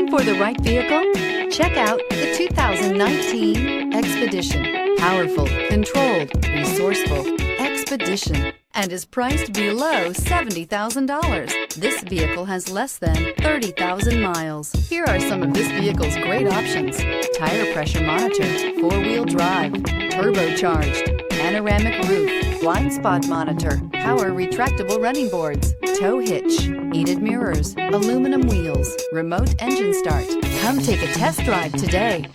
Looking for the right vehicle? Check out the 2019 Expedition. Powerful, controlled, resourceful Expedition, and is priced below $70,000. This vehicle has less than 30,000 miles. Here are some of this vehicle's great options: tire pressure monitor, 4-wheel drive, turbocharged, panoramic roof, blind spot monitor, power retractable running boards, tow hitch, heated mirrors, aluminum wheels, remote engine start. Come take a test drive today.